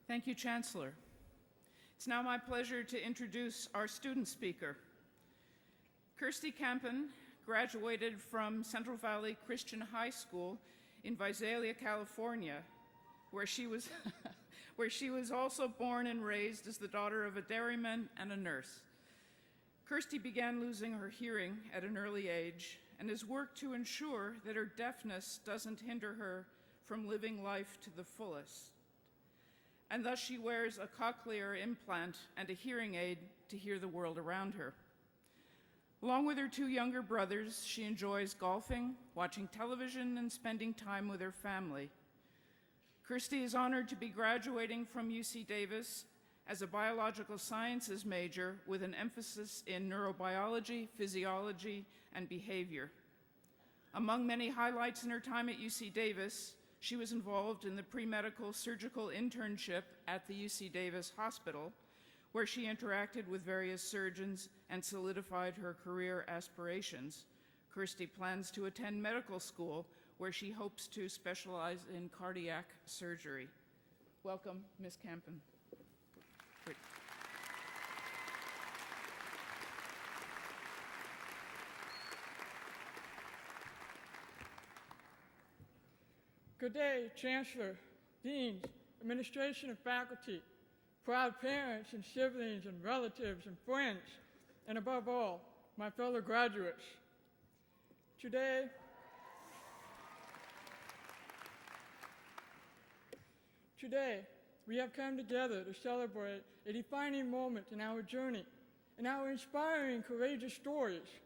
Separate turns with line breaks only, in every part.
Thank you, Chancellor. It's now my pleasure to introduce our student speaker. Kirstie Kampen graduated from Central Valley Christian High School in Visalia, California, where she was also born and raised as the daughter of a dairyman and a nurse. Kirstie began losing her hearing at an early age and has worked to ensure that her deafness doesn't hinder her from living life to the fullest. And thus she wears a cochlear implant and a hearing aid to hear the world around her. Along with her two younger brothers, she enjoys golfing, watching television, and spending time with her family. Kirstie is honored to be graduating from UC Davis as a biological sciences major with an emphasis in neurobiology, physiology, and behavior. Among many highlights in her time at UC Davis, she was involved in the pre-medical surgical internship at the UC Davis Hospital, where she interacted with various surgeons and solidified her career aspirations. Kirstie plans to attend medical school, where she hopes to specialize in cardiac surgery. Welcome, Ms. Kampen. Great.
Good day, Chancellor, Deans, administration and faculty, proud parents and siblings and relatives and friends, and above all, my fellow graduates. Today, we have come together to celebrate a defining moment in our journey and our inspiring, courageous stories.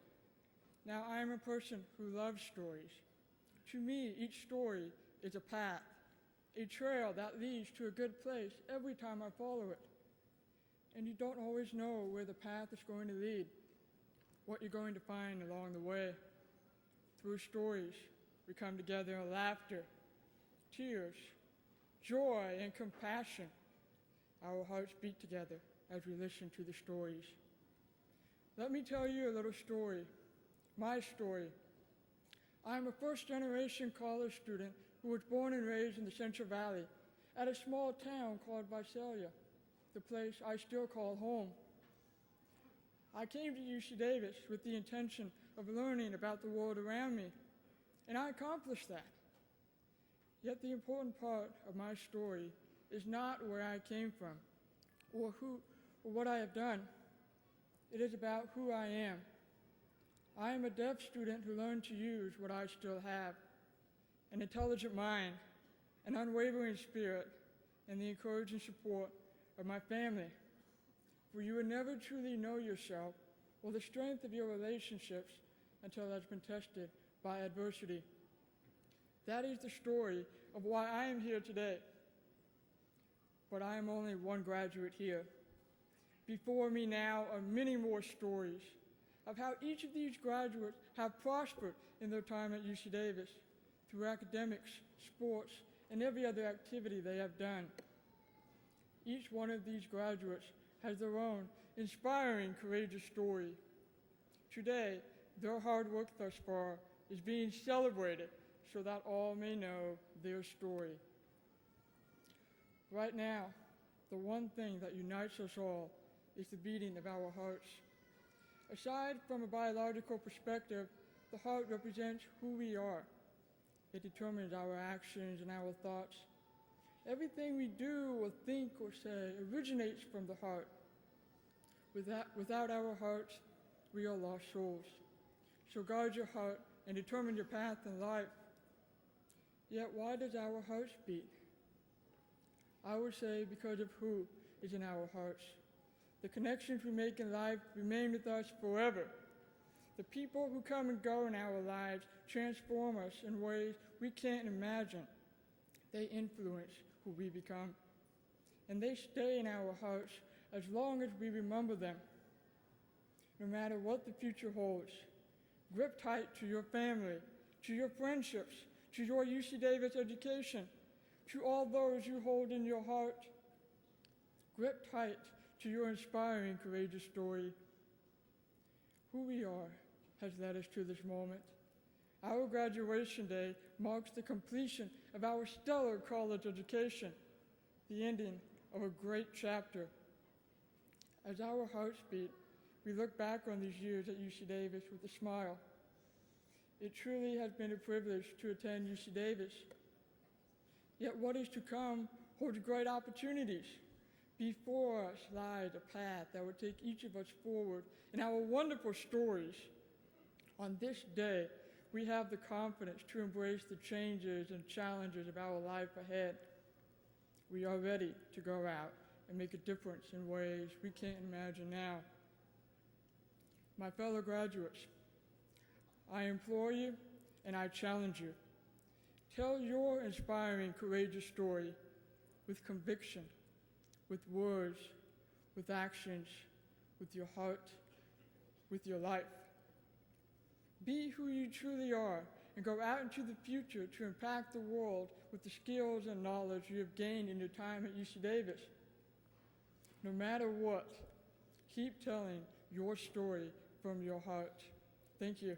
Now, I am a person who loves stories. To me, each story is a path, a trail that leads to a good place every time I follow it. And you don't always know where the path is going to lead, what you're going to find along the way. Through stories, we come together in laughter, tears, joy, and compassion. Our hearts beat together as we listen to the stories. Let me tell you a little story, my story. I'm a first-generation college student who was born and raised in the Central Valley at a small town called Visalia, the place I still call home. I came to UC Davis with the intention of learning about the world around me, and I accomplished that. Yet the important part of my story is not where I came from or what I have done. It is about who I am. I am a deaf student who learned to use what I still have: an intelligent mind, an unwavering spirit, and the encouraging support of my family. For you will never truly know yourself or the strength of your relationships until it has been tested by adversity. That is the story of why I am here today. But I am only one graduate here. Before me now are many more stories of how each of these graduates have prospered in their time at UC Davis through academics, sports, and every other activity they have done. Each one of these graduates has their own inspiring, courageous story. Today, their hard work thus far is being celebrated so that all may know their story. Right now, the one thing that unites us all is the beating of our hearts. Aside from a biological perspective, the heart represents who we are. It determines our actions and our thoughts. Everything we do or think or say originates from the heart. Without our hearts, we are lost souls. So guard your heart and determine your path in life. Yet why does our hearts beat? I would say because of who is in our hearts. The connections we make in life remain with us forever. The people who come and go in our lives transform us in ways we can't imagine. They influence who we become. And they stay in our hearts as long as we remember them. No matter what the future holds, grip tight to your family, to your friendships, to your UC Davis education, to all those you hold in your heart. Grip tight to your inspiring, courageous story. Who we are has led us to this moment. Our graduation day marks the completion of our stellar college education, the ending of a great chapter. As our hearts beat, we look back on these years at UC Davis with a smile. It truly has been a privilege to attend UC Davis. Yet what is to come holds great opportunities. Before us lies a path that will take each of us forward in our wonderful stories. On this day, we have the confidence to embrace the changes and challenges of our life ahead. We are ready to go out and make a difference in ways we can't imagine now. My fellow graduates, I implore you and I challenge you. Tell your inspiring, courageous story with conviction, with words, with actions, with your heart, with your life. Be who you truly are and go out into the future to impact the world with the skills and knowledge you have gained in your time at UC Davis. No matter what, keep telling your story from your heart. Thank you.